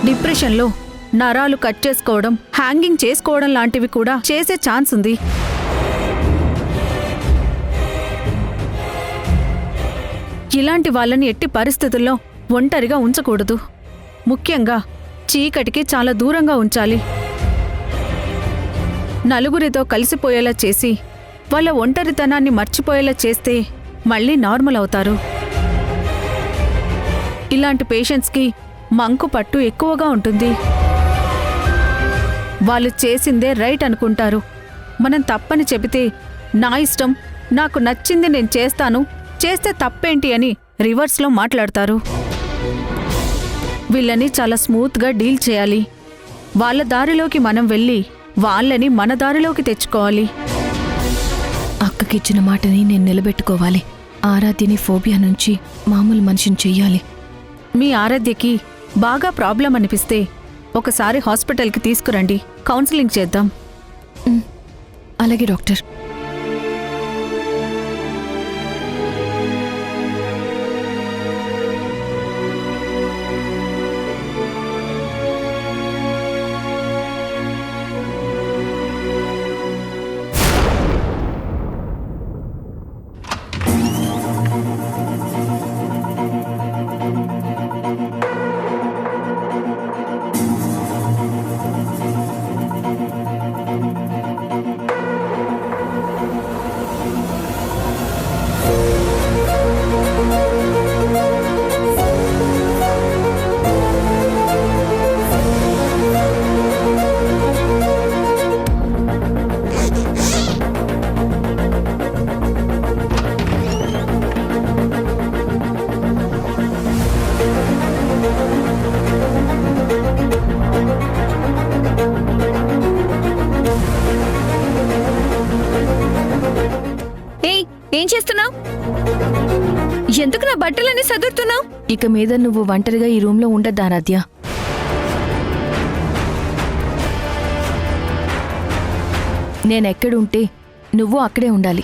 డిప్రెషన్లో నరాలు కట్ చేసుకోవడం, హ్యాంగింగ్ చేసుకోవడం లాంటివి కూడా చేసే ఛాన్స్ ఉంది. ఇలాంటి వాళ్ళని ఎట్టి పరిస్థితుల్లో ఒంటరిగా ఉంచకూడదు. ముఖ్యంగా చీకటికి చాలా దూరంగా ఉంచాలి. నలుగురితో కలిసిపోయేలా చేసి వాళ్ళ ఒంటరితనాన్ని మర్చిపోయేలా చేస్తే మళ్ళీ నార్మల్ అవుతారు. ఇలాంటి పేషెంట్స్కి మంకు పట్టు ఎక్కువగా ఉంటుంది. వాళ్ళు చేసిందే రైట్ అనుకుంటారు. మనం తప్పని చెబితే నా ఇష్టం, నాకు నచ్చింది నేను చేస్తాను, చేస్తే తప్పేంటి అని రివర్స్లో మాట్లాడతారు. వీళ్ళని చాలా స్మూత్గా డీల్ చేయాలి. వాళ్ళ దారిలోకి మనం వెళ్ళి వాళ్ళని మన దారిలోకి తెచ్చుకోవాలి. అక్కకిచ్చిన మాటని నేను నిలబెట్టుకోవాలి. ఆరాధ్యని ఫోబియా నుంచి మామూలు మనిషిని చెయ్యాలి. మీ ఆరాధ్యకి బాగా ప్రాబ్లం అనిపిస్తే ఒకసారి హాస్పిటల్కి తీసుకురండి, కౌన్సిలింగ్ చేద్దాం. అలాగే డాక్టర్. ఏం చేస్తున్నావు? ఎందుకు నా బట్టలన్నీ సదురుతున్నావు? ఇక మీద నువ్వు ఒంటరిగా ఈ రూమ్లో ఉండద్దు ఆరాధ్య. నేనెక్కడుంటే నువ్వు అక్కడే ఉండాలి.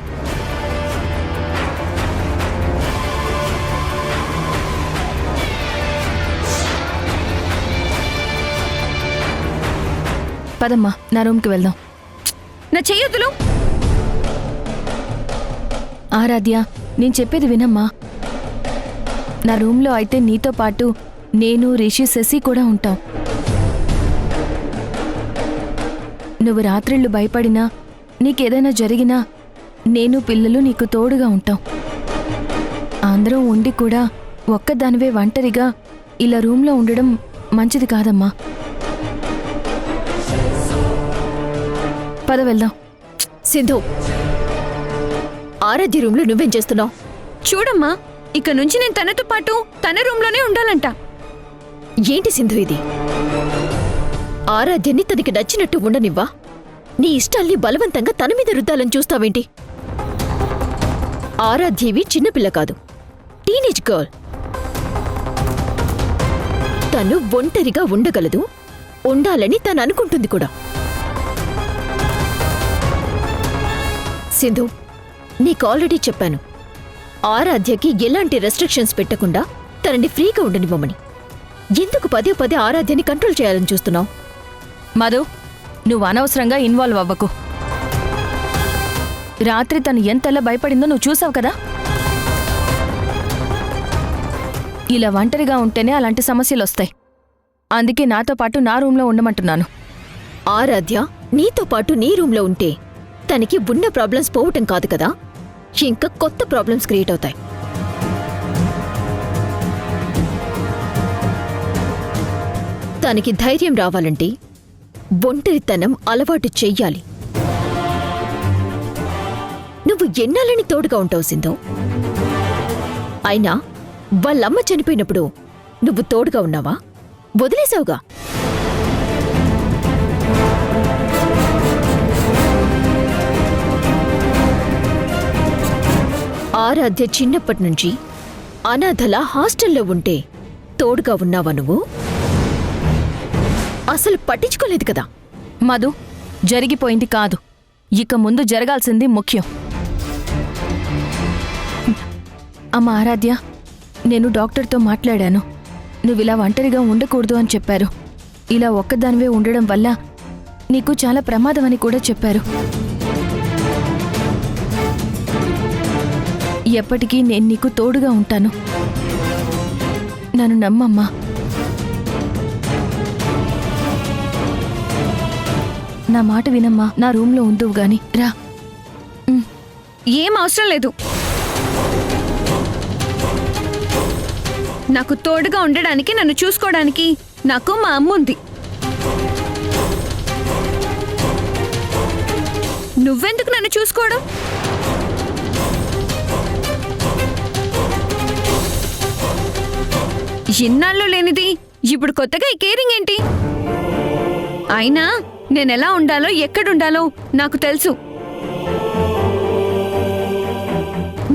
పదమ్మా, నా రూమ్కి వెళ్దాం. నా చెయ్యొద్దులు. ఆరాధ్య, నేను చెప్పేది వినమ్మా. నా రూమ్లో అయితే నీతో పాటు నేను, రిషి, శశి కూడా ఉంటాం. నువ్వు రాత్రిళ్ళు భయపడినా, నీకేదైనా జరిగినా నేను, పిల్లలు నీకు తోడుగా ఉంటాం. అందరం ఉండి కూడా ఒక్కదానివే ఒంటరిగా ఇలా రూమ్లో ఉండడం మంచిది కాదమ్మా. పద వెళ్దాం. సింధు, ఆరాధ్య రూమ్లో నువ్వేం చేస్తున్నావు? చూడమ్మా, ఇక నుంచి నేను తనతో పాటు తన రూమ్లోనే ఉండాలంట. ఏంటి సింధు ఇది? ఆరాధ్యని తనకి నచ్చినట్టు ఉండనివ్వా? నీ ఇష్టాల్ని బలవంతంగా తన మీద రుద్దాలని చూస్తావేంటి? ఆరాధ్యవి చిన్నపిల్ల కాదు, టీనేజ్ గర్ల్. తను ఒంటరిగా ఉండగలదు, ఉండాలని తను అనుకుంటుంది కూడా. సింధు, నీకు ఆల్రెడీ చెప్పాను, ఆరాధ్యకి ఎలాంటి రెస్ట్రిక్షన్స్ పెట్టకుండా తనని ఫ్రీగా ఉండనివ్వమని. ఎందుకు పదే పదే ఆరాధ్యని కంట్రోల్ చేయాలని చూస్తున్నావు? మధు, నువ్వు అనవసరంగా ఇన్వాల్వ్ అవ్వకు. రాత్రి తను ఎంతలా భయపడిందో నువ్వు చూసావు కదా. ఇలా ఒంటరిగా ఉంటేనే అలాంటి సమస్యలు వస్తాయి. అందుకే నాతో పాటు నా రూమ్లో ఉండమంటున్నాను. ఆరాధ్య నీతో పాటు నీ రూమ్లో ఉంటే తనకి ఉన్న ప్రాబ్లమ్స్ పోవటం కాదు కదా, ఇంకా కొత్త ప్రాబ్లమ్స్ క్రియేట్ అవుతాయి. తనకి ధైర్యం రావాలంటే ఒంటరితనం అలవాటు చెయ్యాలి. నువ్వు ఎన్నాళ్ళని తోడుగా ఉంటావు సింధు? అయినా వాళ్ళమ్మ చనిపోయినప్పుడు నువ్వు తోడుగా ఉన్నావా? వదిలేసావుగా. ఆరాధ్య చిన్నప్పటి నుంచి అనాథల హాస్టల్లో ఉంటే తోడుగా ఉన్నావా నువ్వు? అసలు పట్టించుకోలేదు కదా. మధు, జరిగిపోయింది కాదు, ఇక ముందు జరగాల్సింది ముఖ్యం. అమ్మ ఆరాధ్య, నేను డాక్టర్తో మాట్లాడాను. నువ్విలా ఒంటరిగా ఉండకూడదు అని చెప్పారు. ఇలా ఒక్కదానివే ఉండడం వల్ల నీకు చాలా ప్రమాదం అని కూడా చెప్పారు. ఎప్పటికీ నేను నీకు తోడుగా ఉంటాను. నన్ను నమ్మమ్మా. నా మాట వినమ్మా. నా రూమ్లో ఉందువు గాని రా. ఏం అవసరం లేదు. నాకు తోడుగా ఉండడానికి, నన్ను చూసుకోవడానికి నాకు మా అమ్మ ఉంది. నువ్వెందుకు నన్ను చూసుకోవడం? ఇన్నాళ్ళు లేనిది ఇప్పుడు కొత్తగా ఈ కేరింగ్ ఏంటి? అయినా నేనెలా ఉండాలో, ఎక్కడుండాలో నాకు తెలుసు.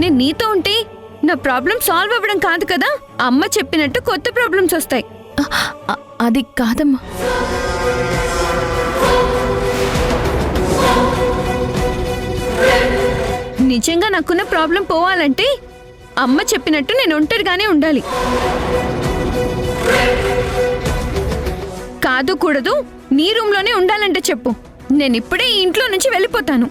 నేను నీతో ఉంటే నా ప్రాబ్లం సాల్వ్ అవ్వడం కాదు కదా, అమ్మ చెప్పినట్టు కొత్త ప్రాబ్లమ్స్ వస్తాయి. అది కాదమ్మా. నిజంగా నాకున్న ప్రాబ్లం పోవాలంటే అమ్మ చెప్పినట్టు నేను ఒంటరిగానే ఉండాలి. కాదు కూడదు, నీ రూమ్లోనే ఉండాలంటే చెప్పు. నేను ఇప్పుడే ఈ ఇంట్లో నుంచి వెళ్ళిపోతాను.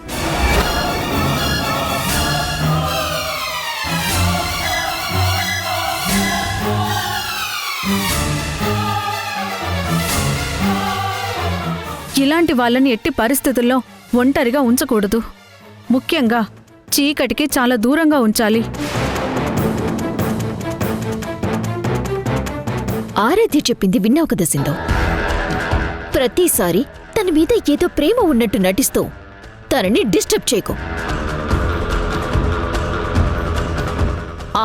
ఇలాంటి వాళ్ళని ఎట్టి పరిస్థితుల్లో ఒంటరిగా ఉంచకూడదు. ముఖ్యంగా చీకటికి చాలా దూరంగా ఉంచాలి. ఆరాధ్య చెప్పింది విన్నావు కదా సింధు. ప్రతిసారి తన మీద ఏదో ప్రేమ ఉన్నట్టు నటిస్తూ తనని డిస్టర్బ్ చేయకు.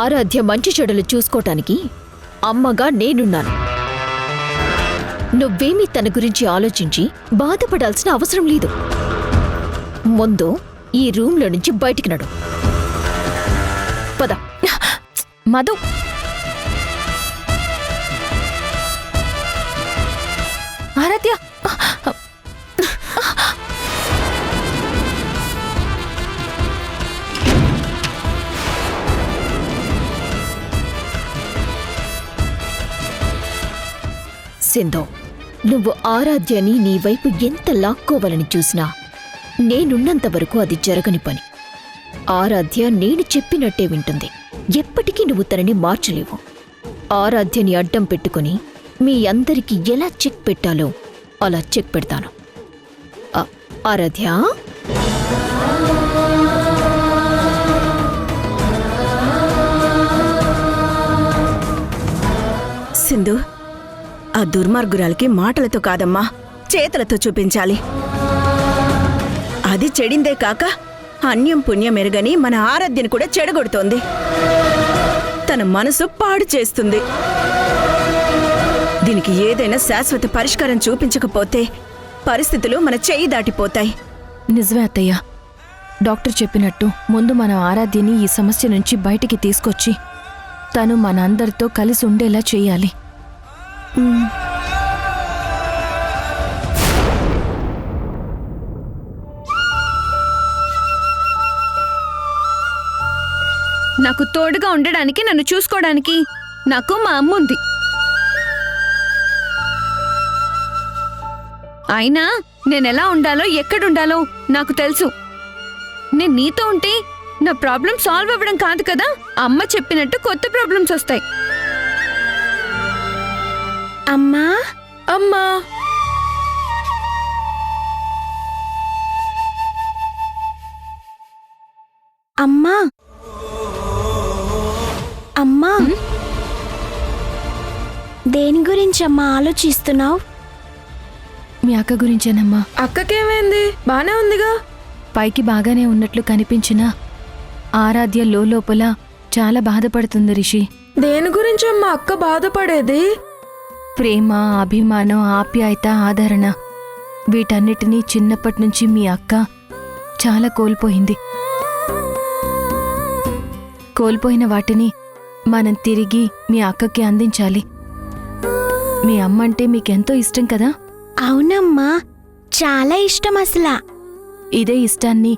ఆరాధ్య మంచి చెడులు చూసుకోటానికి అమ్మగా నేనున్నాను. నువ్వేమీ తన గురించి ఆలోచించి బాధపడాల్సిన అవసరం లేదు. ముందు ఈ రూమ్లో నుంచి బయటికి నడు. పద. మధు, ఆరాధ్య, సింధు, నువ్వు ఆరాధ్యని నీ వైపు ఎంత లాక్కోవాలని చూసినా నేనున్నంత వరకు అది జరగని పని. ఆరాధ్య నేను చెప్పినట్టే వింటుంది. ఎప్పటికీ నువ్వు తనని మార్చలేవు. ఆరాధ్యని అడ్డం పెట్టుకుని మీ అందరికీ ఎలా చెక్ పెట్టాలో అలా చెక్ పెడతాను. ఆరాధ్య, సింధు, ఆ దుర్మార్గురాలకి మాటలతో కాదమ్మా, చేతలతో చూపించాలి. అది చెడిందే కాక అన్యం పుణ్యం ఎరగని మన ఆరాధ్యని కూడా చెడగొడుతోంది. తన మనసు పాడు చేస్తుంది. దీనికి ఏదైనా శాశ్వత పరిష్కారం చూపించకపోతే పరిస్థితులు మన చెయ్యి దాటిపోతాయి. నిజమే అత్తయ్య. డాక్టర్ చెప్పినట్టు ముందు మన ఆరాధ్యని ఈ సమస్య నుంచి బయటికి తీసుకొచ్చి తను మన అందరితో కలిసి ఉండేలా చెయ్యాలి. నాకు తోడుగా ఉండడానికి, నన్ను చూసుకోవడానికి నాకు మా అమ్మ ఉంది. అయినా నేనెలా ఉండాలో, ఎక్కడుండాలో నాకు తెలుసు. నేను నీతో ఉంటే నా ప్రాబ్లం సాల్వ్ అవ్వడం కాదు కదా, అమ్మ చెప్పినట్టు కొత్త ప్రాబ్లమ్స్ వస్తాయి. అమ్మా, అమ్మా, అమ్మా, అమ్మా, దేని గురించమ్మా ఆలోచిస్తున్నావు? మీ అక్క గురించేనమ్మా. అక్కకేమైంది? బానే ఉందిగా. పైకి బాగానే ఉన్నట్లు కనిపించినా ఆరాధ్య లోపల చాలా బాధపడుతుంది రిషి. దేని గురించమ్మా అక్క బాధపడేది? ప్రేమ, అభిమానం, ఆప్యాయత, ఆదరణ వీటన్నిటినీ చిన్నప్పటినుంచి మీ అక్క చాలా కోల్పోయింది. కోల్పోయిన వాటిని మనం తిరిగి మీ అక్కకి అందించాలి. మీ అమ్మంటే మీకెంతో ఇష్టం కదా? అవునమ్మా, చాలా ఇష్టం అసలా. ఇదే ఇష్టాన్ని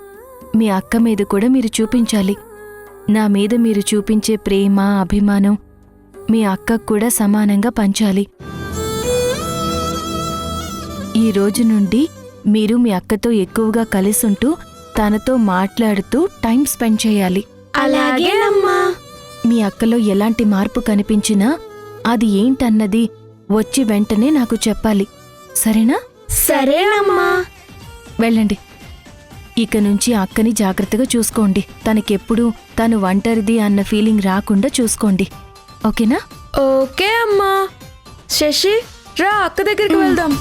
మీ అక్క మీద కూడా మీరు చూపించాలి. నా మీద మీరు చూపించే ప్రేమ, అభిమానం మీ అక్కకు కూడా సమానంగా పంచాలి. ఈ రోజు నుండి మీరు మీ అక్కతో ఎక్కువగా కలిసుంటూ తనతో మాట్లాడుతూ టైం స్పెండ్ చేయాలి. అలాగేనమ్మా. మీ అక్కలో ఎలాంటి మార్పు కనిపించినా అది ఏంటన్నది వచ్చి వెంటనే నాకు చెప్పాలి, సరేనా? సరేనమ్మా. వెళ్ళండి. ఇక నుంచి అక్కని జాగ్రత్తగా చూసుకోండి. తనకెప్పుడు తను ఒంటరిది అన్న ఫీలింగ్ రాకుండా చూసుకోండి, ఓకేనా? ఓకే అమ్మా. శశి, రా అక్క దగ్గరికి వెళ్దాం.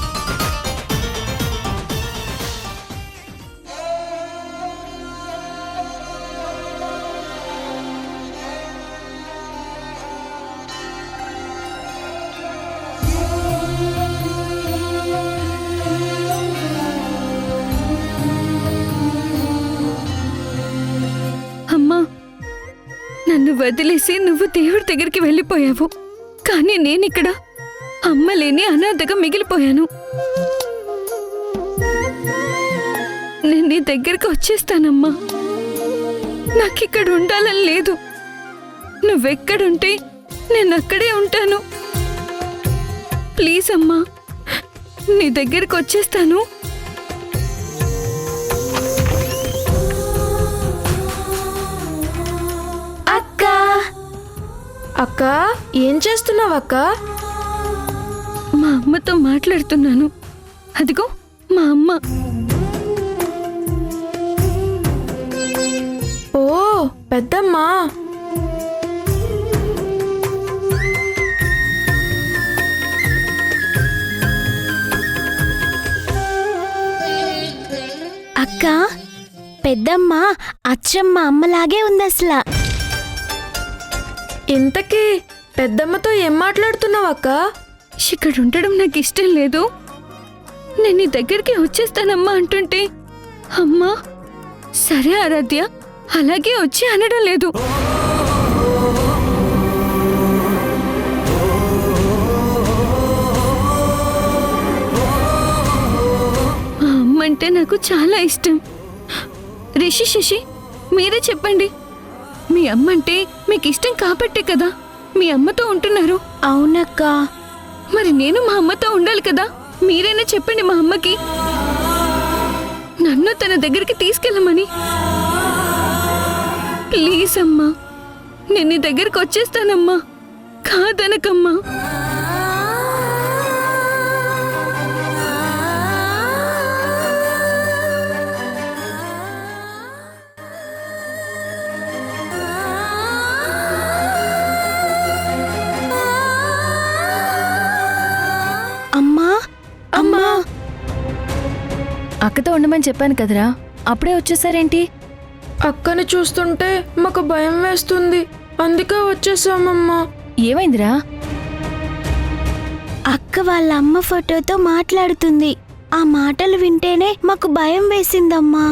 అమ్మా, నన్ను వదిలేసి నువ్వు దేవుడి దగ్గరికి వెళ్ళిపోయావు. కానీ నేనిక్కడ అమ్మ లేని అనాథగా మిగిలిపోయాను. నేను నీ దగ్గరికి వచ్చేస్తానమ్మా. నాకిక్కడ ఉండాలని లేదు. నువ్వెక్కడుంటే నేను అక్కడే ఉంటాను. ప్లీజ్ అమ్మా, నీ దగ్గరికి వచ్చేస్తాను. అక్క, ఏం చేస్తున్నావు అక్క? మా అమ్మతో మాట్లాడుతున్నాను. అదిగో మా అమ్మ. ఓ పెద్దమ్మా. అక్క, పెద్దమ్మ అచ్చమ్మ అమ్మలాగే ఉంది అసలు. ఇంతకీ పెద్దమ్మతో ఏం మాట్లాడుతున్నావు అక్క? ఇక్కడ ఉండడం నాకు ఇష్టం లేదు. నేను నీ దగ్గరికి వచ్చేస్తానమ్మా అంటుంటే అమ్మా సరే ఆరాధ్య అలాగే వచ్చి అనడం లేదు. మా అమ్మ అంటే నాకు చాలా ఇష్టం. రిషి, శశి, మీరే చెప్పండి. మీ అమ్మ అంటే మీకు ఇష్టం కాబట్టే కదా మీ అమ్మతో ఉంటున్నారు. అవునక్క. మరి నేను మా అమ్మతో ఉండాలి కదా. మీరైనా చెప్పండి మా అమ్మకి నన్ను తన దగ్గరికి తీసుకెళ్ళమని. ప్లీజ్ అమ్మా, నేను నీ దగ్గరికి వచ్చేస్తానమ్మా. కాదనకమ్మా. అమ్మా, అమ్మా. అక్కతో ఉండమని చెప్పాను కదరా, అప్పుడే వచ్చేసారేంటి? అక్కని చూస్తుంటే మాకు భయం వేస్తుంది, అందుకే వచ్చేసామమ్మా. ఏమైందిరా? అక్క వాళ్ళ అమ్మ ఫోటోతో మాట్లాడుతుంది. ఆ మాటలు వింటేనే మాకు భయం వేసిందమ్మా.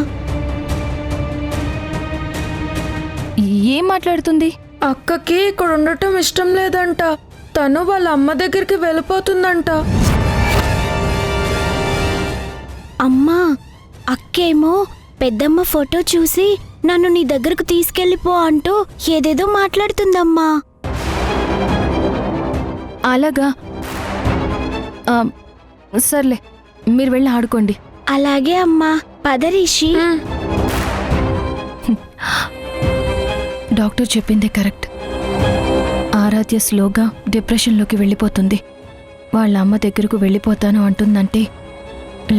ఏం మాట్లాడుతుంది? అక్కకి ఇక్కడ ఉండటం ఇష్టం లేదంట. తను వాళ్ళ అమ్మ దగ్గరికి వెళ్ళిపోతుందంట. అమ్మా, అక్కేమో పెద్దమ్మ ఫోటో చూసి నన్ను నీ దగ్గరకు తీసుకెళ్ళిపో అంటూ ఏదేదో మాట్లాడుతుందమ్మా. అలాగా? సర్లే, మీరు వెళ్ళి ఆడుకోండి. అలాగే అమ్మా. పద రిషి. డాక్టర్ చెప్పిందే కరెక్ట్. ఆరాధ్య స్లోగా డిప్రెషన్లోకి వెళ్ళిపోతుంది. వాళ్ళ అమ్మ దగ్గరకు వెళ్ళిపోతాను అంటుందంటే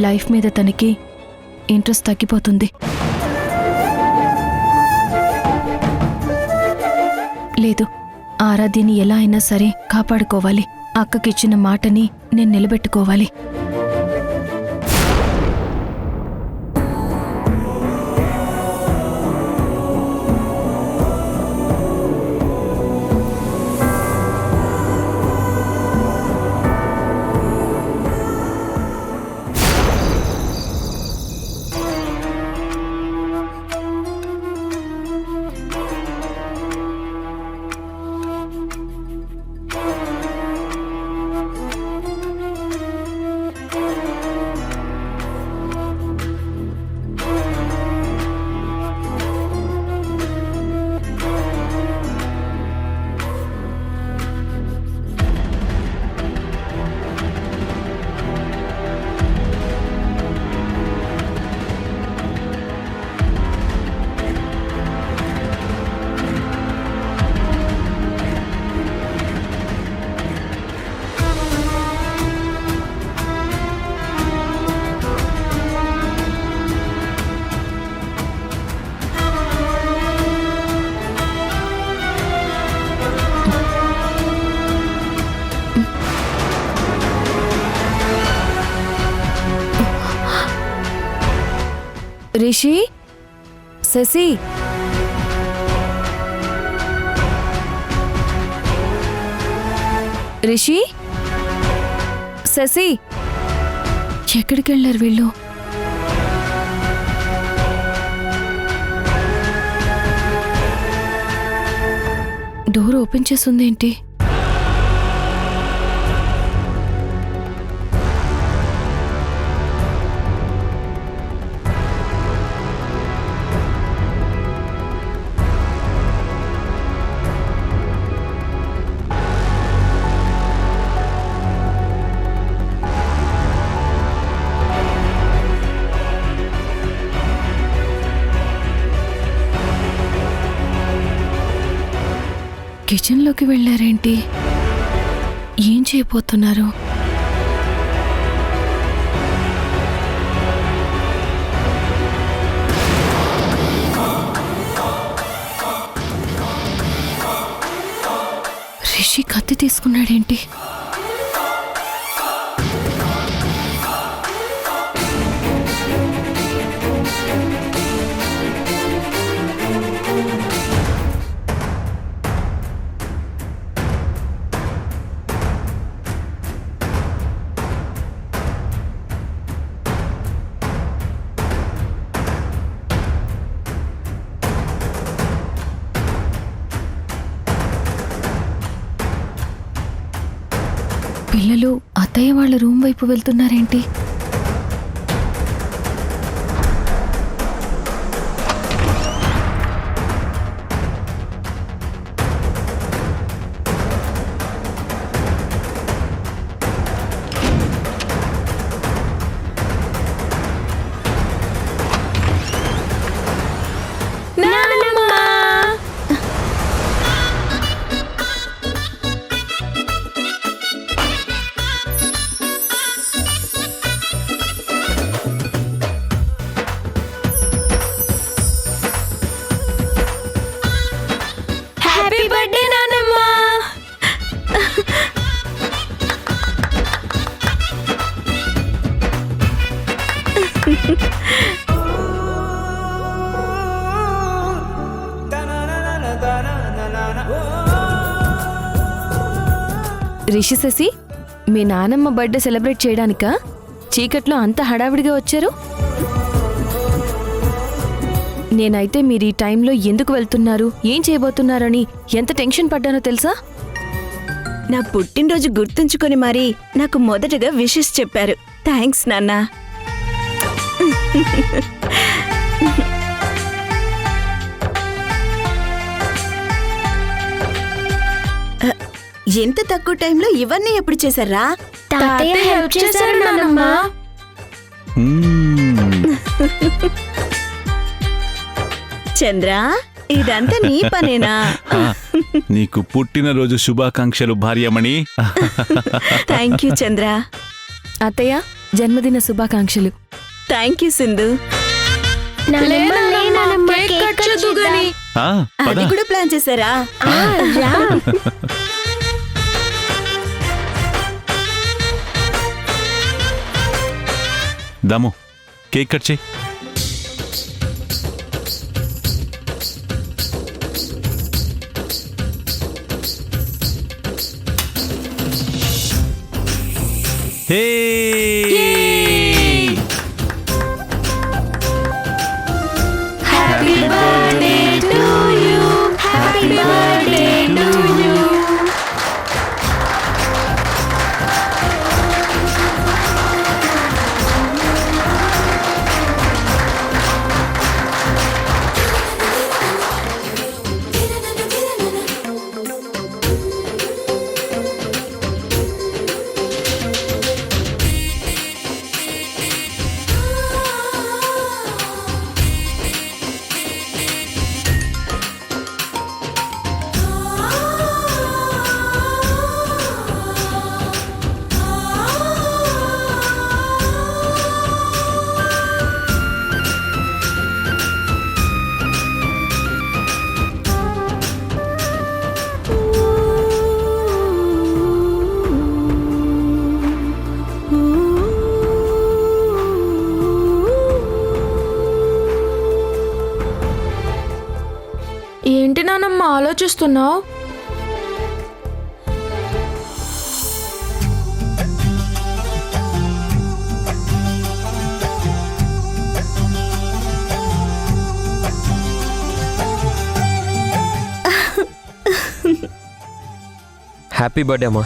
లైఫ్ మీద తనకి ఇంట్రెస్ట్ తగ్గిపోతుంది. లేదు, ఆరాధ్యని ఎలా అయినా సరే కాపాడుకోవాలి. అక్కకిచ్చిన మాటని నేను నిలబెట్టుకోవాలి. రిషి, శశి, రిషి, శశి, ఎక్కడికి వెళ్ళారు వీళ్ళు? డోర్ ఓపెన్ చేస్తుందేంటి? కిచెన్లోకి వెళ్ళారేంటి? ఏం చేయబోతున్నారు? రిషి కత్తి తీసుకున్నాడేంటి? పిల్లలు అత్తయ్య వాళ్ళ రూమ్ వైపు వెళ్తున్నారేంటి? హ్యాపీ బర్త్డే నానమ్మ. రిషి, శశి, మీ నానమ్మ బర్త్డే సెలబ్రేట్ చేయడానికా చీకట్లో అంత హడావిడిగా వచ్చారు? నేనైతే మీరు ఈ టైంలో ఎందుకు వెళ్తున్నారు, ఏం చేయబోతున్నారని ఎంత టెన్షన్ పడ్డానో తెలుసా? నా పుట్టినరోజు గుర్తుంచుకొని మరి నాకు మొదటగా విషెస్ చెప్పారు. థ్యాంక్స్ నాన్నా. ఎంత తక్కువ టైంలో ఇవన్నీ ఎప్పుడు చేశారా? తాతయ్య హెల్ప్ చేశారు నానమ్మ. చంద్ర, ఇదంతా నీ పనేనా? నీకు పుట్టినరోజు శుభాకాంక్షలు భార్యమణి. థ్యాంక్ యూ చంద్ర. అత్తయ్య, జన్మదిన శుభాకాంక్షలు. Thank you Sindhu. Cake cut చేద్దు గాని. అది కూడా ప్లాన్ చేశారా? దాము, కేక్ కట్ చేయి. Hey! Happy birthday to you. Happy birthday to you. ఆలోచిస్తున్నావు? హ్యాపీ బర్త్డే అమ్మా.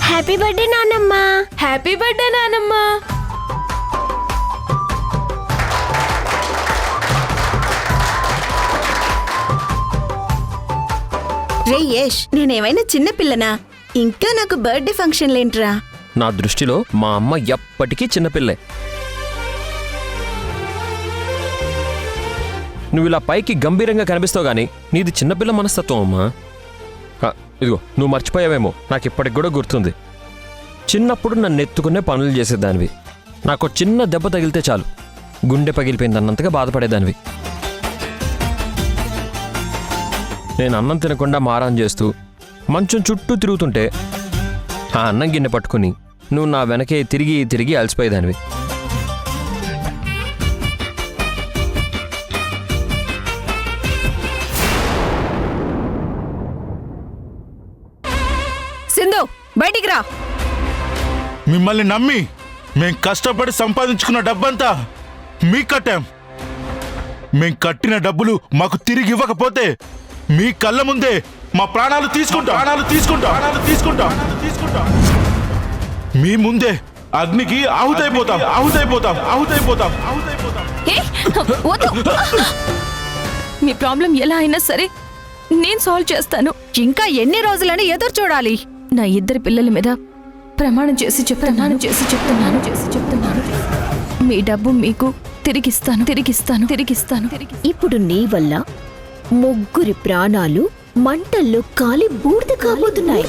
హ్యాపీ బర్త్డే నానమ్మ. హ్యాపీ బర్త్డే నానమ్మ. రే యష్, నేనేమైనా చిన్న పిల్లనా? ఇంకా నాకు బర్త్డే ఫంక్షన్లేంట్రా? నా దృష్టిలో మా అమ్మ ఎప్పటికీ చిన్నపిల్లే. నువ్వు ఇలా పైకి గంభీరంగా కనిపిస్తావు గానీ నీది చిన్నపిల్ల మనస్తత్వం అమ్మా. ఇదిగో నువ్వు మర్చిపోయావేమో, నాకు ఇప్పటికి కూడా గుర్తుంది. చిన్నప్పుడు నన్ను ఎత్తుకునే పనులు చేసేదానివి. నాకు చిన్న దెబ్బ తగిలితే చాలు గుండె పగిలిపోయిందన్నంతగా బాధపడేదానివి. నేను అన్నం తినకుండా మారాన్ చేస్తూ మంచం చుట్టూ తిరుగుతుంటే ఆ అన్నం గిన్నె పట్టుకుని నువ్వు నా వెనకే తిరిగి తిరిగి అలసిపోయేదానివి. సింధు, బయటికి రా. మిమ్మల్ని నమ్మి మేం కష్టపడి సంపాదించుకున్న డబ్బంతా మీకు కట్టాం. మేం కట్టిన డబ్బులు మాకు తిరిగి ఇవ్వకపోతే మీ కళ్ళ ముందే మా ప్రాణాలు తీసుకుంటాం. మీ ముందే అగ్నికి ఆహుతైపోతాం. ఏ, వద్దు. మీ ప్రాబ్లం ఎలా అయినా సరే నేను సాల్వ్ చేస్తాను. ఇంకా ఎన్ని రోజులని ఎదురు చూడాలి? నా ఇద్దరి పిల్లల మీద ప్రమాణం చేసి చెప్తున్నాను. మీ డబ్బు మీకు తిరిగిస్తాను. ఇప్పుడు నీ వల్ల ముగ్గురి ప్రాణాలు మంటల్లో కాలి బూడిద కాబోతున్నాయి.